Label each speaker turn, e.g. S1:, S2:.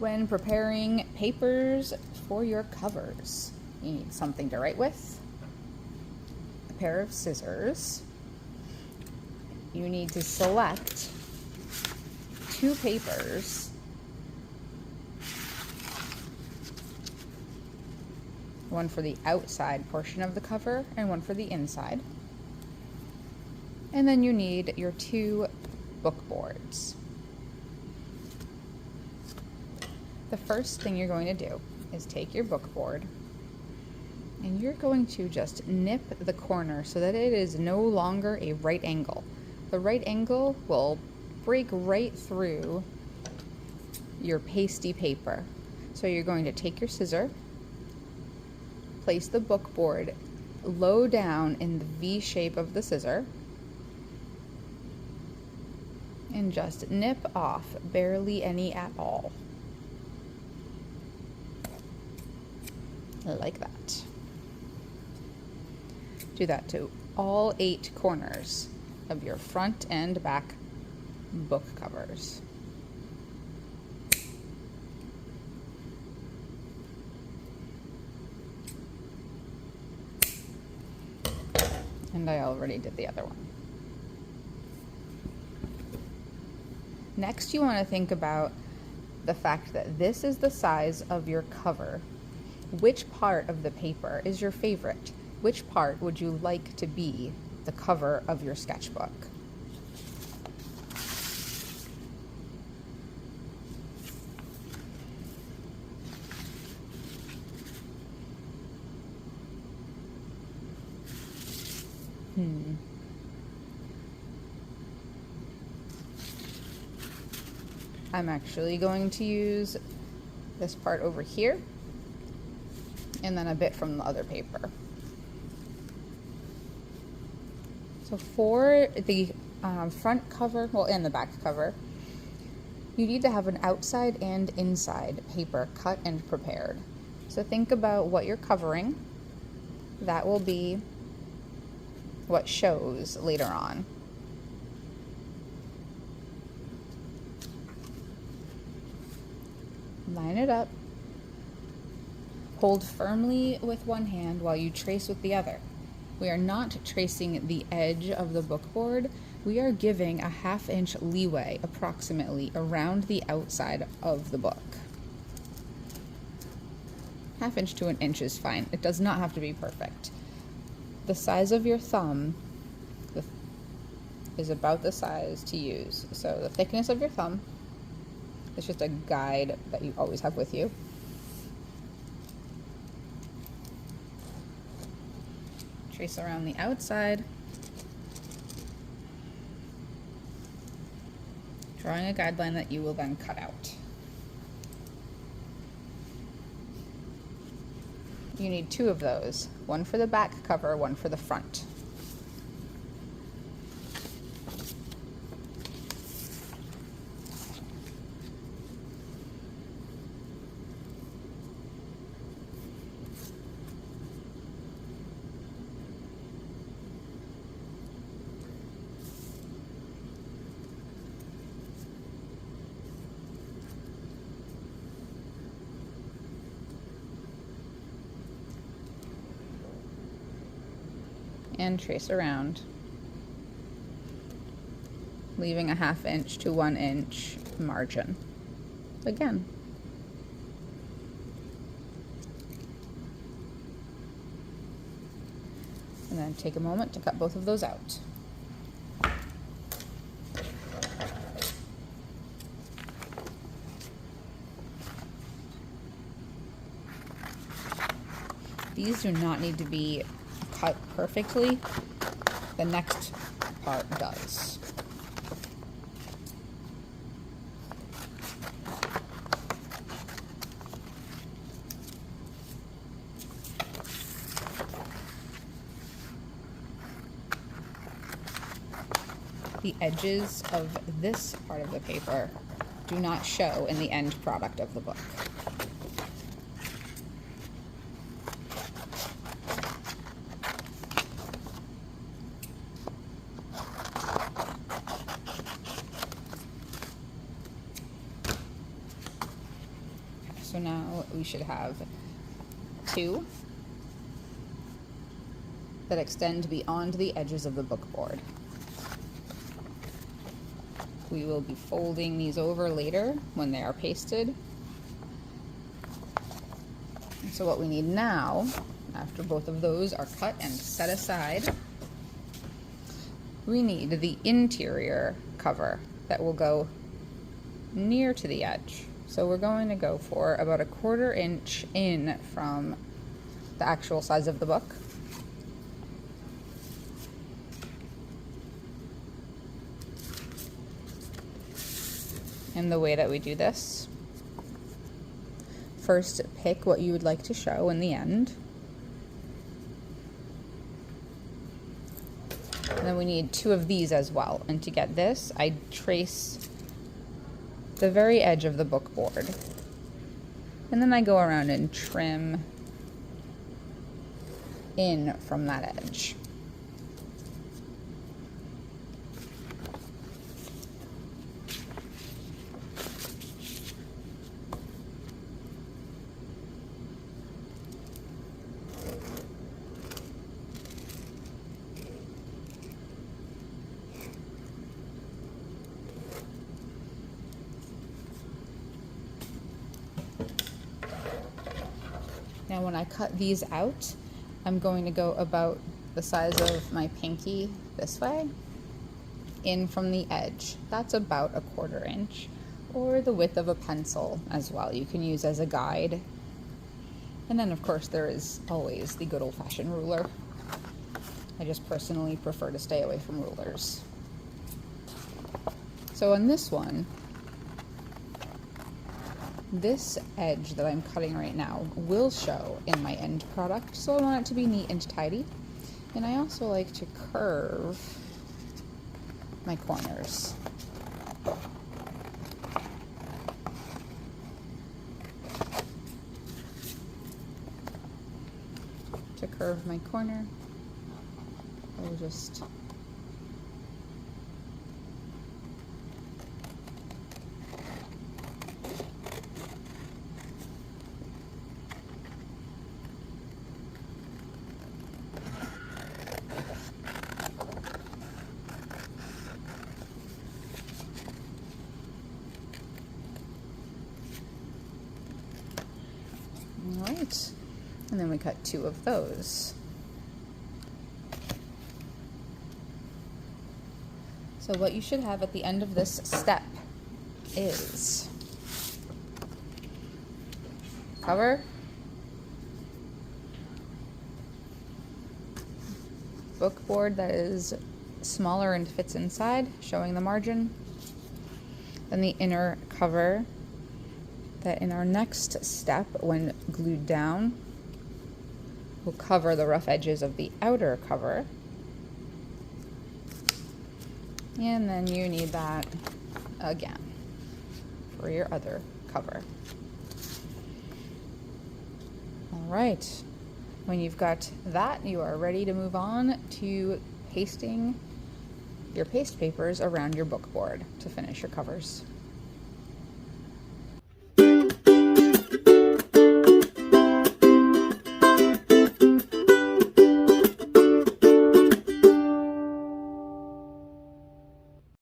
S1: When preparing papers for your covers, you need something to write with, a pair of scissors. You need to select 2 papers, one for the outside portion of the cover and one for the inside. And then you need your 2 book boards. The first thing you're going to do is take your book board and you're going to just nip the corner so that it is no longer a right angle. The right angle will break right through your pasty paper. So you're going to take your scissor, place the book board low down in the V shape of the scissor, and just nip off barely any at all. Like that. Do that to all 8 corners of your front and back book covers. And I already did the other one. Next, you want to think about the fact that this is the size of your cover. Which part of the paper is your favorite? Which part would you like to be the cover of your sketchbook? I'm actually going to use this part over here and then a bit from the other paper. So for the front cover, well, and the back cover, you need to have an outside and inside paper cut and prepared. So think about what you're covering. That will be what shows later on. Line it up. Hold firmly with one hand while you trace with the other. We are not tracing the edge of the bookboard. We are giving a 1/2 inch leeway approximately around the outside of the book. 1/2 inch to 1 inch is fine. It does not have to be perfect. The size of your thumb is about the size to use. So the thickness of your thumb is just a guide that you always have with you. Trace around the outside, drawing a guideline that you will then cut out. You need 2 of those, one for the back cover, one for the front. And trace around, leaving a 1/2 inch to 1 inch margin. Again. And then take a moment to cut both of those out. These do not need to be cut perfectly. The next part does. The edges of this part of the paper do not show in the end product of the book. you should have 2 that extend beyond the edges of the bookboard. We will be folding these over later when they are pasted. So what we need now, after both of those are cut and set aside, we need the interior cover that will go near to the edge. So we're going to go for about 1/4 inch in from the actual size of the book. And the way that we do this, first pick what you would like to show in the end. And then we need 2 of these as well. And to get this, I trace the very edge of the bookboard. And then I go around and trim in from that edge. Now when I cut these out, I'm going to go about the size of my pinky this way, in from the edge. That's about 1/4 inch, or the width of a pencil as well. You can use as a guide. And then of course there is always the good old-fashioned ruler. I just personally prefer to stay away from rulers. So on this one, this edge that I'm cutting right now will show in my end product, so I want it to be neat and tidy. And I also like to curve my corners. To curve my corner, I'll just Alright, and then we cut 2 of those. So what you should have at the end of this step is cover, bookboard that is smaller and fits inside, showing the margin, then the inner cover that in our next step, when glued down, will cover the rough edges of the outer cover. And then you need that again for your other cover. All right, when you've got that, you are ready to move on to pasting your paste papers around your bookboard to finish your covers.